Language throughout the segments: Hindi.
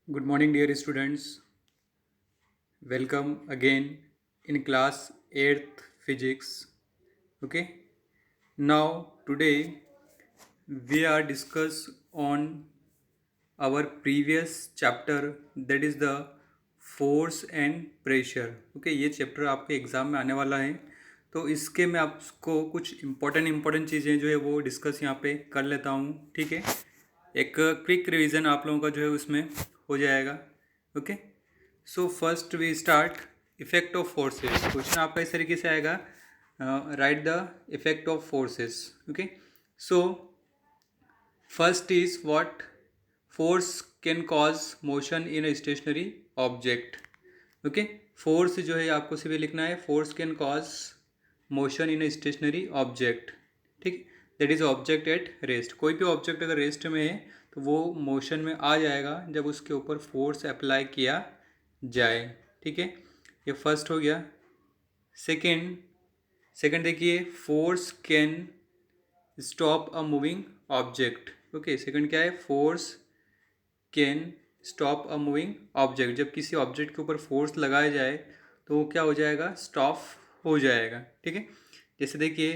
Good morning, dear students. Welcome again in class 8th physics. Okay. Now today we are discuss on our previous chapter, that is the force and pressure. Okay, ये चैप्टर आपके एग्जाम में आने वाला है, तो इसके मैं आपको कुछ इम्पोर्टेंट चीज़ें जो है वो डिस्कस यहाँ पे कर लेता हूँ. ठीक है, एक क्विक रिवीजन आप लोगों का जो है उसमें हो जाएगा. Okay, so first we start effect of forces. Question आपका इस तरीके से आएगा, right the effect of forces. Okay, so first is what force can cause motion in a stationary object. Okay, force जो है आपको सिर्फ लिखना है, force can cause motion in a stationary object. ठीक, that is object at rest. कोई भी ऑब्जेक्ट अगर रेस्ट में है तो वो मोशन में आ जाएगा जब उसके ऊपर फोर्स अप्लाई किया जाए. ठीक है, ये फर्स्ट हो गया. सेकेंड सेकेंड देखिए, force can stop a moving object. Okay, second क्या है, force can stop a moving object. जब किसी ऑब्जेक्ट के ऊपर फोर्स लगाया जाए तो वो क्या हो जाएगा, स्टॉप हो जाएगा. ठीक है, जैसे देखिए,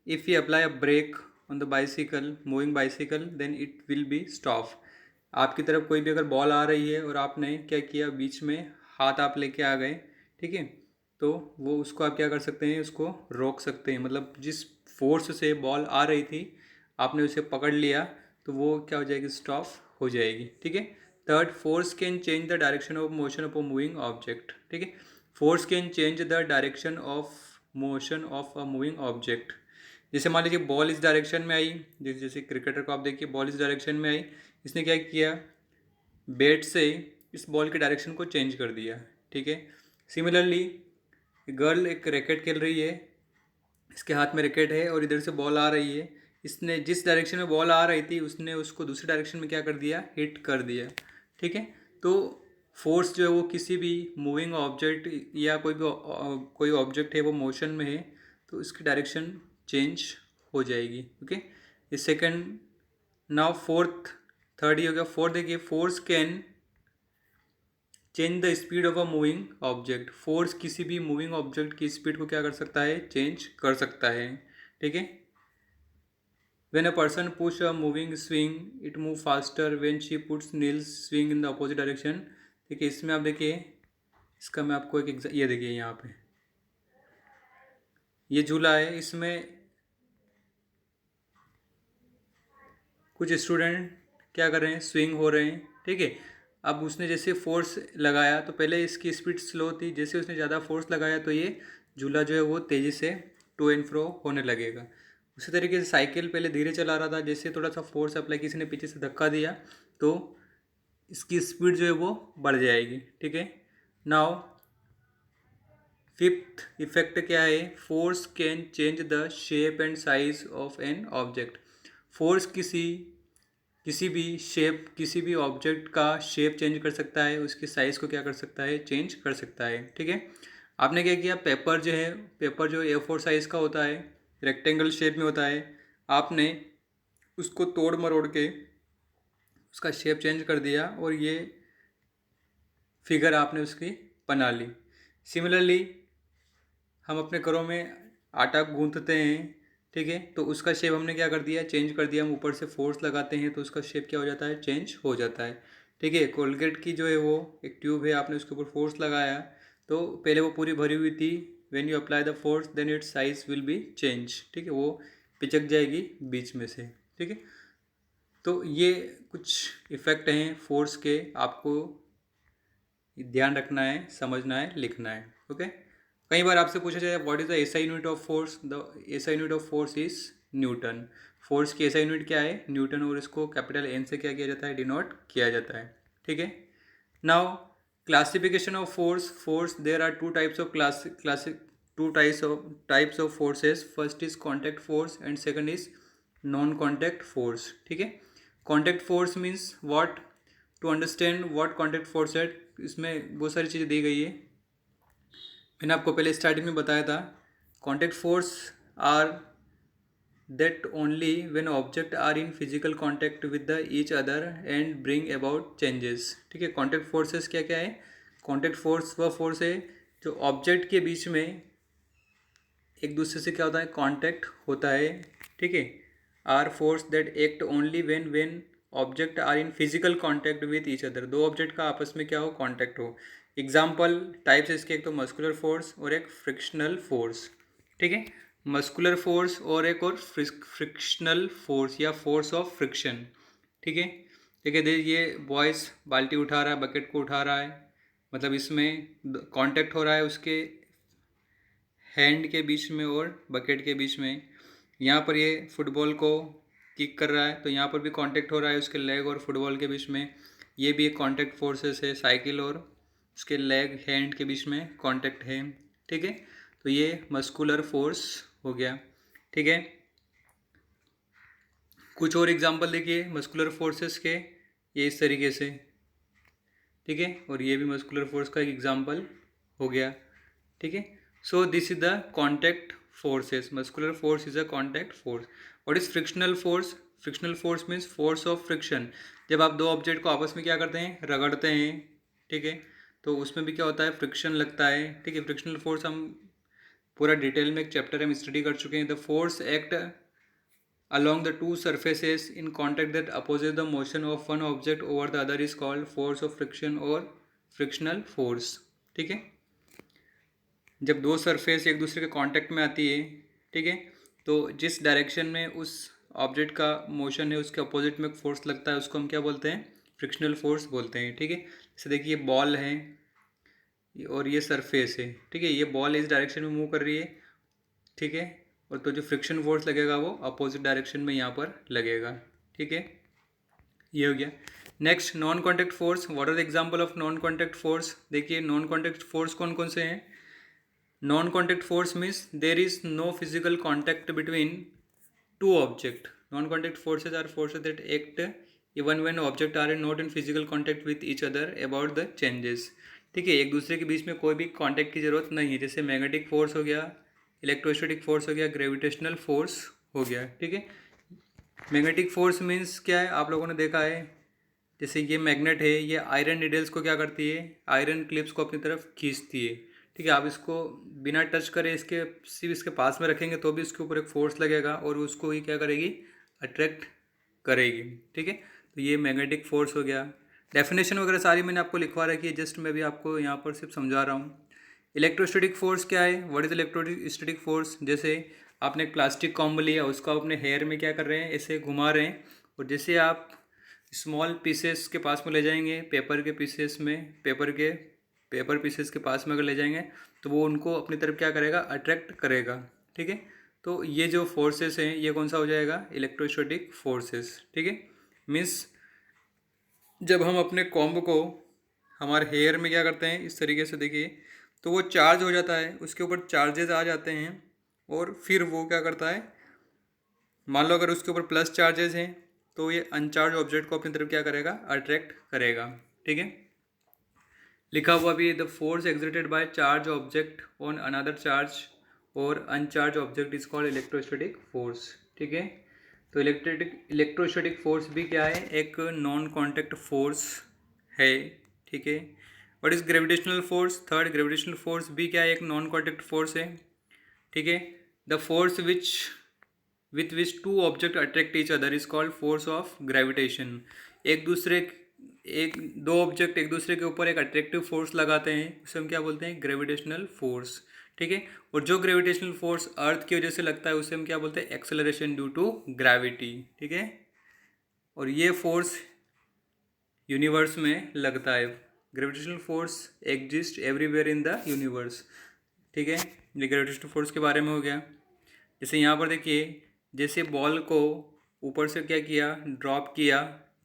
if you apply a brake on the bicycle, moving bicycle, then it will be stop. आपकी तरफ कोई भी अगर बॉल आ रही है और आपने क्या किया, बीच में हाथ आप लेके आ गए, ठीक है, तो वो उसको आप क्या कर सकते हैं, उसको रोक सकते हैं. मतलब जिस फोर्स से बॉल आ रही थी आपने उसे पकड़ लिया तो वो क्या हो जाएगी, स्टॉप हो जाएगी. ठीक है. Third, force can change the direction of motion of a moving object. ठीक है, force can change the direction of motion of a moving object. जैसे मान लीजिए बॉल इस डायरेक्शन में आई, जैसे क्रिकेटर को आप देखिए, बॉल इस डायरेक्शन में आई, इसने क्या किया, बैट से इस बॉल के डायरेक्शन को चेंज कर दिया. ठीक है. सिमिलरली गर्ल एक रैकेट खेल रही है, इसके हाथ में रैकेट है और इधर से बॉल आ रही है, इसने जिस डायरेक्शन में बॉल आ रही थी उसने उसको दूसरी डायरेक्शन में क्या कर दिया, हिट कर दिया. ठीक है, तो फोर्स जो है वो किसी भी मूविंग ऑब्जेक्ट या कोई ऑब्जेक्ट है वो मोशन में है तो इसकी डायरेक्शन चेंज हो जाएगी. ओके, ये सेकंड. नाउ फोर्थ, थर्ड ही हो गया. फोर्थ देखिए, force can change the speed of a moving object. Force किसी भी मूविंग ऑब्जेक्ट की स्पीड को क्या कर सकता है, चेंज कर सकता है. ठीक है. When a person push a moving swing, it move faster when she puts Neil's swing in the opposite direction. देखिए इसमें आप देखिए, इसका मैं आपको एक ये देखिए यहाँ पे ये झूला है, इसमें कुछ स्टूडेंट क्या कर रहे हैं, स्विंग हो रहे हैं. ठीक है, अब उसने जैसे फोर्स लगाया तो पहले इसकी स्पीड स्लो थी, जैसे उसने ज़्यादा फोर्स लगाया तो ये झूला जो है वो तेज़ी से टू एंड फ्रो होने लगेगा. उसी तरीके से साइकिल पहले धीरे चला रहा था, जैसे थोड़ा सा फोर्स अप्लाई किसी ने पीछे से धक्का दिया तो इसकी स्पीड जो है वो बढ़ जाएगी. ठीक है. नाउ फिफ्थ इफेक्ट क्या है, force can change the shape and size of an object. Force किसी भी शेप, किसी भी ऑब्जेक्ट का शेप चेंज कर सकता है, उसकी साइज़ को क्या कर सकता है, चेंज कर सकता है. ठीक है. आपने क्या किया, पेपर जो है, पेपर जो A4 साइज़ का होता है, रेक्टेंगल शेप में होता है, आपने उसको तोड़ मरोड़ के उसका शेप चेंज कर दिया और ये फिगर आपने उसकी बना ली. सिमिलरली हम अपने घरों में आटा गूंथते हैं, ठीक है, तो उसका शेप हमने क्या कर दिया, चेंज कर दिया. हम ऊपर से फोर्स लगाते हैं तो उसका शेप क्या हो जाता है, चेंज हो जाता है. ठीक है. कोलगेट की जो है वो एक ट्यूब है, आपने उसके ऊपर फोर्स लगाया तो पहले वो पूरी भरी हुई थी, when you apply the force then its size will be change. ठीक है, वो पिचक जाएगी बीच में से. ठीक है, तो ये कुछ इफ़ेक्ट हैं फोर्स के, आपको ध्यान रखना है, समझना है, लिखना है. ओके. कई बार आपसे पूछा जाए what is the SI unit of force. The SI unit of force is Newton. Force की एसआई यूनिट क्या है, न्यूटन, और इसको कैपिटल एन से क्या किया जाता है, डिनोट किया जाता है. ठीक है. Now classification of force. Force there are two types of classic two types of forces. First is contact force and second is non contact force. ठीक है. Contact force means what, to understand what contact force है, इसमें बहुत सारी चीज़ें दी गई है. मैंने आपको पहले स्टार्टिंग में बताया था, contact force are that only when object are in physical contact with the each other and bring about changes। ठीक है, कॉन्टैक्ट फोर्सेस क्या क्या है? कॉन्टैक्ट फोर्स वह फोर्स है जो ऑब्जेक्ट के बीच में एक दूसरे से क्या होता है, कांटेक्ट होता है। ठीक है, are force that act only when object are in physical contact with each other. दो ऑब्जेक्ट का आपस में क्या हो, कांटेक्ट हो। एग्जाम्पल टाइप्स इसके, एक तो मस्कुलर फोर्स और एक फ्रिक्शनल फोर्स। ठीक है, मस्कुलर फोर्स और एक और फ्रिक्शनल फोर्स या फोर्स ऑफ फ्रिक्शन। ठीक है, ठीक है, ये बॉयस बाल्टी उठा रहा है, बकेट को उठा रहा है, मतलब इसमें कांटेक्ट हो रहा है उसके हैंड के बीच में और बकेट के बीच में। यहाँ पर ये फुटबॉल को किक कर रहा है तो यहाँ पर भी कांटेक्ट हो रहा है उसके लेग और फुटबॉल के बीच में। ये भी एक कांटेक्ट फोर्सेस है, साइकिल और उसके लेग हैंड के बीच में कांटेक्ट है। ठीक है, तो ये मस्कुलर फोर्स हो गया। ठीक है, कुछ और एग्जांपल देखिए मस्कुलर फोर्सेस के, ये इस तरीके से। ठीक है, और ये भी मस्कुलर फोर्स का एक एग्जांपल हो गया। ठीक है, so this is the contact forces. Muscular force is a contact force. What is frictional force? Frictional force means force of friction. जब आप दो ऑब्जेक्ट को आपस में क्या करते हैं, रगड़ते हैं। ठीक है, तो उसमें भी क्या होता है, फ्रिक्शन लगता है। ठीक है, फ्रिक्शनल फोर्स हम पूरा डिटेल में एक चैप्टर हम स्टडी कर चुके हैं। The force act along the two surfaces in contact that opposes the motion of one object over the other is called force of friction or frictional force। ठीक है, जब दो सरफेस एक दूसरे के कांटेक्ट में आती है, ठीक है, तो जिस डायरेक्शन में उस ऑब्जेक्ट का मोशन है उसके अपोजिट में फोर्स लगता है उसको हम क्या बोलते हैं, फ्रिक्शनल फोर्स बोलते हैं। ठीक है, जैसे देखिए बॉल है और ये सरफेस है। ठीक है, ये बॉल इस डायरेक्शन में मूव कर रही है। ठीक है, और तो जो फ्रिक्शन फोर्स लगेगा वो अपोजिट डायरेक्शन में यहाँ पर लगेगा। ठीक है, ये हो गया। Next, non contact force. What are the example of non contact force? देखिए नॉन कॉन्टैक्ट फोर्स कौन कौन से हैं। Non contact force means there is no physical contact between two object. Non contact forces are forces that act even when object are not in physical contact with each other about the changes. ठीक है, एक दूसरे के बीच में कोई भी कॉन्टैक्ट की जरूरत नहीं है। जैसे मैग्नेटिक फोर्स हो गया, इलेक्ट्रोस्टैटिक फोर्स हो गया, ग्रेविटेशनल फोर्स हो गया। ठीक है, मैग्नेटिक फोर्स मीन्स क्या है, आप लोगों ने देखा है, जैसे ये मैग्नेट है, ये आयरन नीडल्स को क्या करती है, आयरन क्लिप्स को अपनी तरफ खींचती है। ठीक है, आप इसको बिना टच करे इसके सिर्फ इसके पास में रखेंगे तो भी इसके ऊपर एक फोर्स लगेगा और उसको ही क्या करेगी, अट्रैक्ट करेगी। ठीक है, तो ये मैग्नेटिक फोर्स हो गया। डेफिनेशन वगैरह सारी मैंने आपको लिखवा रखी है, जस्ट मैं भी आपको यहाँ पर सिर्फ समझा रहा हूँ। इलेक्ट्रोस्टैटिक फोर्स क्या है? What is electrostatic force? जैसे आपने एक प्लास्टिक कॉम्ब लिया, उसको आप अपने हेयर में क्या कर रहे हैं, ऐसे घुमा रहे हैं, और जैसे आप स्मॉल पीसेस के पास में ले जाएंगे, पेपर के पीसेस में, पेपर पीसेस के पास में अगर ले जाएंगे तो वो उनको अपनी तरफ क्या करेगा, अट्रैक्ट करेगा। ठीक है, तो ये जो फोर्सेस हैं ये कौन सा हो जाएगा, इलेक्ट्रोस्टैटिक फोर्सेस। ठीक है, मीन्स जब हम अपने कॉम्ब को हमारे हेयर में क्या करते हैं, इस तरीके से देखिए, तो वो चार्ज हो जाता है, उसके ऊपर चार्जेस आ जाते हैं और फिर वो क्या करता है, मान लो अगर उसके ऊपर प्लस चार्जेस हैं तो ये अनचार्ज ऑब्जेक्ट को अपनी तरफ क्या करेगा, अट्रैक्ट करेगा। ठीक है, लिखा हुआ भी, the force exerted by charge object on another charge और uncharged object is called electrostatic force. ठीक है, तो इलेक्ट्रोस्टैटिक फोर्स भी क्या है, एक नॉन कॉन्टैक्ट फोर्स है। ठीक है, what is gravitational force? Third, gravitational force भी क्या है, एक नॉन कॉन्टैक्ट फोर्स है। ठीक है, the force with which two object attract each other is called force of gravitation. एक दो ऑब्जेक्ट एक दूसरे के ऊपर एक अट्रैक्टिव फोर्स लगाते हैं, उसे हम क्या बोलते हैं, ग्रेविटेशनल फोर्स। ठीक है, और जो ग्रेविटेशनल फोर्स अर्थ की वजह से लगता है उसे हम क्या बोलते हैं, एक्सेलरेशन ड्यू टू ग्रेविटी। ठीक है, और ये फोर्स यूनिवर्स में लगता है। Gravitational force exist everywhere in the universe. ठीक है, ये ग्रेविटेशनल फोर्स के बारे में हो गया। जैसे यहाँ पर देखिए, जैसे बॉल को ऊपर से क्या किया, ड्रॉप किया।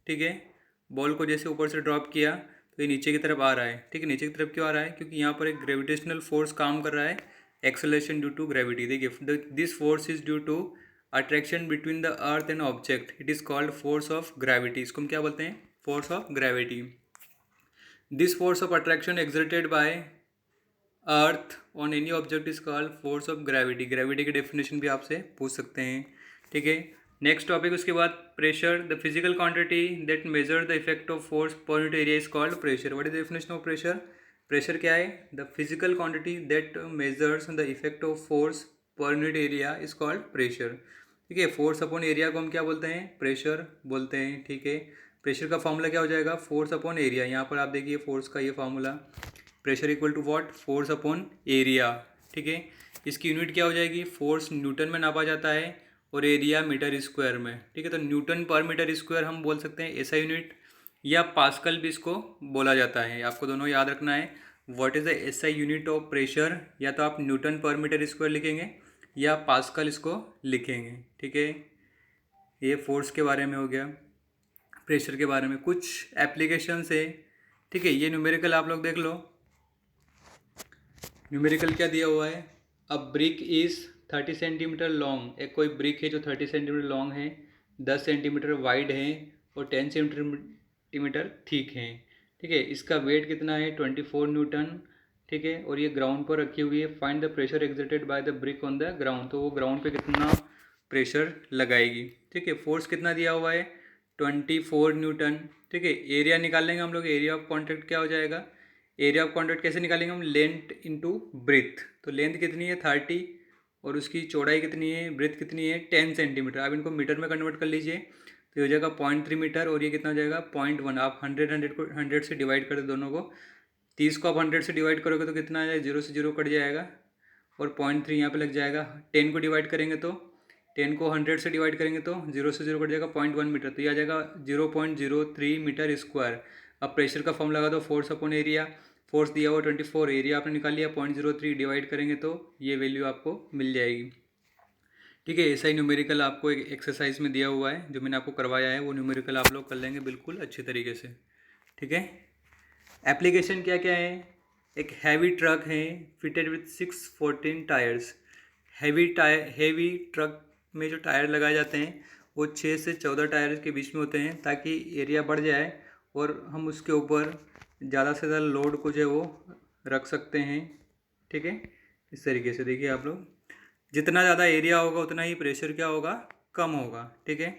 ठीक है, बॉल को जैसे ऊपर से ड्रॉप किया तो ये नीचे की तरफ आ रहा है। ठीक है, नीचे की तरफ क्यों आ रहा है, क्योंकि यहाँ पर एक ग्रेविटेशनल फोर्स काम कर रहा है, एक्सेलरेशन ड्यू टू ग्रेविटी। देखिए, this force is due to attraction between the earth and object, it is called force of gravity. इसको हम क्या बोलते हैं, force of gravity. This force of attraction exerted by earth on any object is called force of gravity. Gravity की डेफिनेशन भी आपसे पूछ सकते हैं। ठीक है। नेक्स्ट टॉपिक उसके बाद pressure, the physical quantity that measure the effect of force per unit area is called pressure. What is the definition of pressure? Pressure क्या है? The physical quantity that measures the effect of force per unit area is called pressure. ठीक है, फोर्स अपॉन एरिया को हम क्या बोलते हैं? प्रेशर बोलते हैं। ठीक है, प्रेशर का फॉर्मूला क्या हो जाएगा? Force upon area. यहाँ पर आप देखिए फोर्स का ये formula, pressure equal to what? Force upon area. ठीक है, इसकी यूनिट क्या हो जाएगी? फोर्स न्यूटन में नापा जाता है और एरिया मीटर स्क्वायर में। ठीक है, तो न्यूटन पर मीटर स्क्वायर हम बोल सकते हैं ऐसा यूनिट, या पास्कल भी इसको बोला जाता है। आपको दोनों याद रखना है। What is the SI unit of pressure? या तो आप न्यूटन पर मीटर स्क्वायर लिखेंगे या पास्कल इसको लिखेंगे। ठीक है, ये फोर्स के बारे में हो गया। प्रेशर के बारे में कुछ एप्लीकेशंस है। ठीक है, ये न्यूमेरिकल आप लोग देख लो। न्यूमेरिकल क्या दिया हुआ है? अ ब्रिक इज़ 30 सेंटीमीटर लॉन्ग। एक कोई ब्रिक है जो 30 सेंटीमीटर लॉन्ग है, 10 सेंटीमीटर वाइड है और 10 सेंटीमीटर थिक है। ठीक है, इसका वेट कितना है? 24 न्यूटन। ठीक है, और ये ग्राउंड पर रखी हुई है। Find the pressure exerted by the brick on the ground. तो वो ग्राउंड पे कितना प्रेशर लगाएगी। ठीक है, फोर्स कितना दिया हुआ है? 24 न्यूटन। ठीक है, एरिया निकाल लेंगे हम लोग। एरिया ऑफ कॉन्टैक्ट क्या हो जाएगा? एरिया ऑफ कॉन्टैक्ट कैसे निकालेंगे हम? Length into breadth. तो लेंथ कितनी है? 30, और उसकी चौड़ाई कितनी है? ब्रेथ कितनी है? 10 सेंटीमीटर। आप इनको मीटर में कन्वर्ट कर लीजिए तो ये हो जाएगा 0.3 मीटर, और ये कितना हो जाएगा? 0.1। आप 100 को 100 से डिवाइड कर दो दोनों को। 30 को आप 100 से डिवाइड करोगे तो कितना आ जाएगा? 0 से 0 कट जाएगा और 0.3 यहाँ पे लग जाएगा। 10 को डिवाइड करेंगे तो 10 को 100 से डिवाइड करेंगे तो 0 से 0 कट जाएगा 0.1 मीटर, तो ये आ जाएगा 0.03 मीटर स्क्वायर। अब प्रेशर का फॉर्म लगा दो, फोर्स अपॉन एरिया। फोर्स दिया हुआ 24, एरिया आपने निकाल लिया 0.03, डिवाइड करेंगे तो ये वैल्यू आपको मिल जाएगी। ठीक है, ऐसा ही न्यूमेरिकल आपको एक एक्सरसाइज में दिया हुआ है, जो मैंने आपको करवाया है वो न्यूमेरिकल आप लोग कर लेंगे बिल्कुल अच्छी तरीके से। ठीक है, एप्लीकेशन क्या क्या है? एक हैवी ट्रक है fitted with 614 tyres. Heavy truck में जो टायर लगाए जाते हैं वो 6 से 14 टायर के बीच में होते हैं, ताकि एरिया बढ़ जाए और हम उसके ऊपर ज़्यादा से ज़्यादा लोड को जो है वो रख सकते हैं। ठीक है, इस तरीके से देखिए आप लोग, जितना ज़्यादा एरिया होगा उतना ही प्रेशर क्या होगा? कम होगा। ठीक है,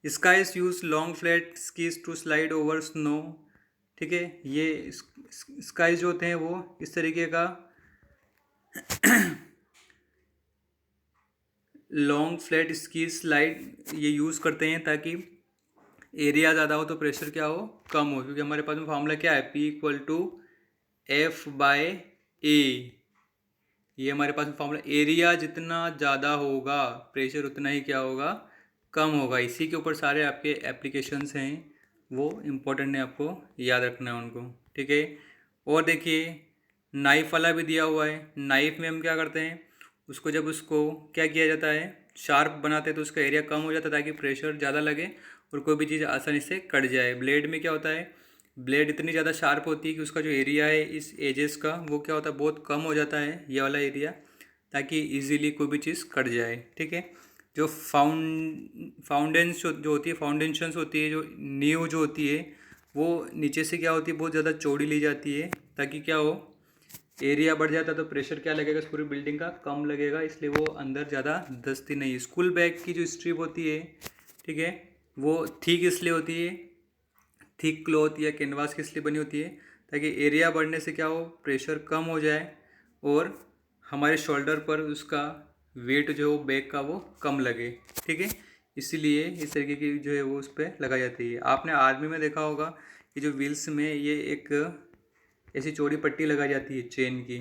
skis use long flat skis to slide over snow. ठीक है, ये स्काइज जो होते हैं वो इस तरीके का लॉन्ग फ्लैट स्की स्लाइड ये यूज़ करते हैं ताकि एरिया ज़्यादा हो तो प्रेशर क्या हो? कम हो, क्योंकि हमारे पास में फार्मूला क्या है? P equal to F by A. ये हमारे पास में फार्मूला, एरिया जितना ज़्यादा होगा प्रेशर उतना ही क्या होगा? कम होगा। इसी के ऊपर सारे आपके एप्लीकेशंस हैं, वो इम्पोर्टेंट है, आपको याद रखना है उनको। ठीक है, और देखिए नाइफ वाला भी दिया हुआ है। नाइफ में हम क्या करते हैं? उसको जब उसको क्या किया जाता है? शार्प बनाते हैं तो उसका एरिया कम हो जाता है ताकि प्रेशर ज़्यादा लगे और कोई भी चीज़ आसानी से कट जाए। ब्लेड में क्या होता है? ब्लेड इतनी ज़्यादा शार्प होती है कि उसका जो एरिया है इस एजेस का वो क्या होता है? बहुत कम हो जाता है ये वाला एरिया, ताकि इजीली कोई भी चीज़ कट जाए। ठीक है, जो फाउंडेंस जो होती है, फाउंडेशंस होती है, जो नींव जो होती है वो नीचे से क्या होती है? बहुत ज़्यादा चौड़ी ली जाती है, ताकि क्या हो? एरिया बढ़ जाता है तो प्रेशर क्या लगेगा इस पूरी बिल्डिंग का? कम लगेगा, इसलिए वो अंदर ज़्यादा धंसती नहीं। स्कूल बैग की जो स्ट्रिप होती है, ठीक है, वो थिक इसलिए होती है, थिक क्लॉथ या कैनवास की इसलिए बनी होती है ताकि एरिया बढ़ने से क्या हो? प्रेशर कम हो जाए और हमारे शोल्डर पर उसका वेट जो है वो बैग का वो कम लगे। ठीक है, इसीलिए इस तरीके की जो है वो उस पर लगाई जाती है। आपने आर्मी में देखा होगा कि जो व्हील्स में ये एक ऐसी चौड़ी पट्टी लगाई जाती है चेन की।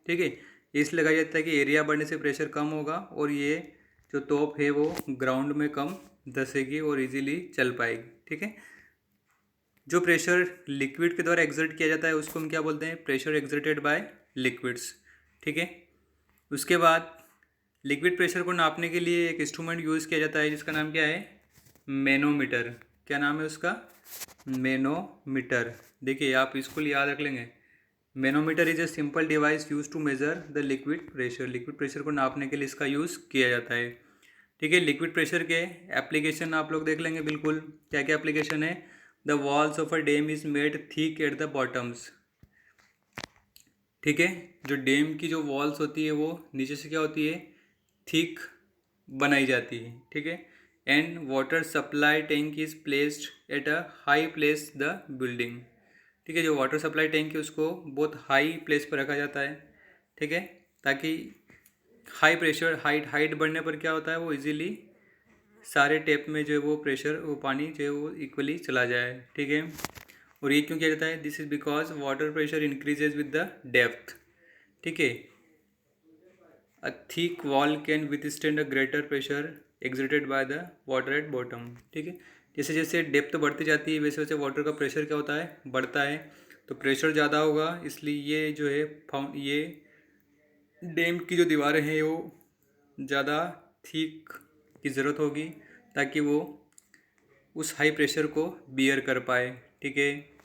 ठीक है, इसलिए लगाई जाती है कि एरिया बढ़ने से प्रेशर कम होगा और ये जो तोप है वो ग्राउंड में कम धंसेगी और इजीली चल पाएगी। ठीक है, जो प्रेशर लिक्विड के द्वारा एक्सर्ट किया जाता है उसको हम क्या बोलते हैं? Pressure exerted bye liquids. ठीक है, उसके बाद लिक्विड प्रेशर को नापने के लिए एक इंस्ट्रूमेंट यूज़ किया जाता है जिसका नाम क्या है? मैनोमीटर। क्या नाम है उसका? मैनोमीटर। देखिए आप इसको याद रख लेंगे। Manometer is a simple device use to measure the liquid pressure. Liquid pressure को नापने के लिए इसका यूज़ किया जाता है। ठीक है, लिक्विड प्रेशर के एप्लीकेशन आप लोग देख लेंगे बिल्कुल। क्या क्या एप्लीकेशन है? The walls of a dam is made thick at the bottoms. ठीक है, जो डैम की जो वॉल्स होती है वो नीचे से क्या होती है? थिक बनाई जाती है, ठीक है। And water supply tank is placed at a high place the building, ठीक है। जो वाटर सप्लाई टैंक है उसको बहुत हाई प्लेस पर रखा जाता है, ठीक है, ताकि हाई प्रेशर हाइट बढ़ने पर क्या होता है, वो इजीली सारे टैप में जो है वो प्रेशर वो पानी जो है वो इक्वली चला जाए, ठीक है। और ये क्यों किया जाता है, this is because water pressure increases with the depth, ठीक है। A thick wall can withstand a greater pressure exerted by the water at bottom, ठीक है। जैसे जैसे डेप्थ बढ़ती जाती है वैसे वैसे वाटर का प्रेशर क्या होता है, बढ़ता है। तो प्रेशर ज़्यादा होगा, इसलिए ये जो है ये डैम की जो दीवारें हैं वो ज़्यादा थिक की ज़रूरत होगी, ताकि वो उस हाई प्रेशर को बियर कर पाए, ठीक है।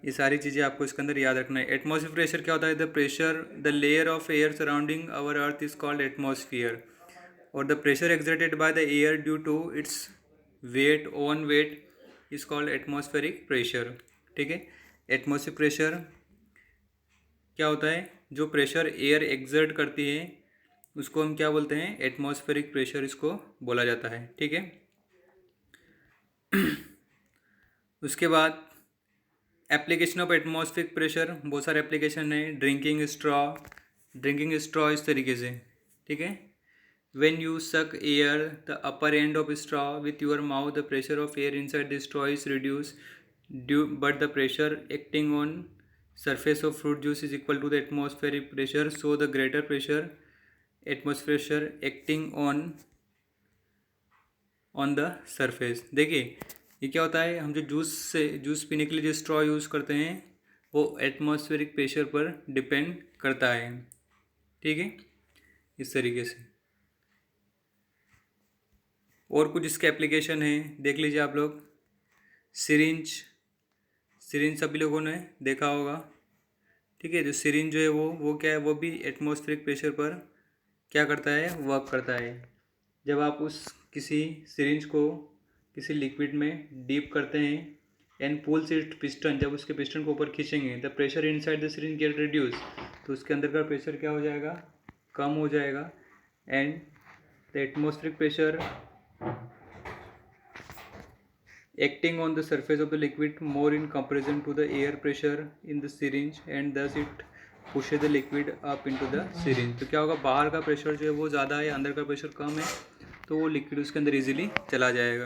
ये सारी चीज़ें आपको इसके अंदर याद रखना है। एटमॉस्फेयर प्रेशर क्या होता है, the pressure the layer of air surrounding our earth is called atmosphere, और the pressure exerted by the air due to its weight own weight is called atmospheric pressure, ठीक है। एटमॉस्फेयर प्रेशर क्या होता है, जो प्रेशर एयर एक्सर्ट करती है उसको हम क्या बोलते हैं, एटमॉस्फेरिक प्रेशर इसको बोला जाता है, ठीक है। उसके बाद एप्लीकेशन ऑफ एटमॉस्फेरिक प्रेशर, बहुत सारे एप्लीकेशन है। ड्रिंकिंग स्ट्रॉ इस तरीके से, ठीक है। व्हेन यू सक air the upper end of straw with your mouth the pressure of air inside the straw is reduce due but the pressure acting on surface of fruit juice is equal to the atmospheric pressure, so the greater pressure atmospheric pressure acting on the surface। देखिए ये क्या होता है, हम जो जूस पीने के लिए जो स्ट्रॉ यूज़ करते हैं वो एटमॉस्फेरिक प्रेशर पर डिपेंड करता है, ठीक है, इस तरीके से। और कुछ इसके एप्लीकेशन है, देख लीजिए आप लोग। सिरिंज सभी लोगों ने देखा होगा, ठीक है। जो सिरिंज जो है वो क्या है, वो भी एटमॉस्फेरिक प्रेशर पर क्या करता है, वर्क करता है। जब आप उस किसी सिरिंज को किसी लिक्विड में डीप करते हैं एंड पुल्स इट पिस्टन, जब उसके पिस्टन को ऊपर खींचेंगे the pressure inside the syringe get reduce, तो उसके अंदर का प्रेशर क्या हो जाएगा, कम हो जाएगा। And the atmospheric pressure acting on the surface of the liquid more in comparison to the air pressure in the syringe, and thus it pushes the liquid up into the syringe। तो क्या होगा, बाहर का प्रेशर जो है वो ज़्यादा है, अंदर का प्रेशर कम है, तो वो लिक्विड उसके अंदर इजीली चला जाएगा।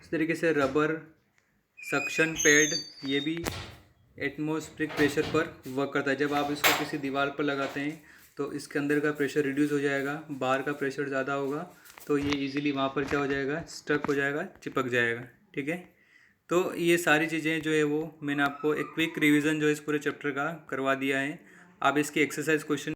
इस तरीके से रबर सक्शन पैड ये भी एटमॉस्फेरिक प्रेशर पर वर्क करता है। जब आप इसको किसी दीवार पर लगाते हैं तो इसके अंदर का प्रेशर रिड्यूस हो जाएगा, बाहर का प्रेशर ज़्यादा होगा, तो ये इजीली वहाँ पर क्या हो जाएगा, स्टक हो जाएगा, चिपक जाएगा, ठीक है। तो ये सारी चीज़ें जो है वो मैंने आपको एक क्विक रिवीजन जो इस पूरे चैप्टर का करवा दिया है। आप इसकी एक्सरसाइज क्वेश्चन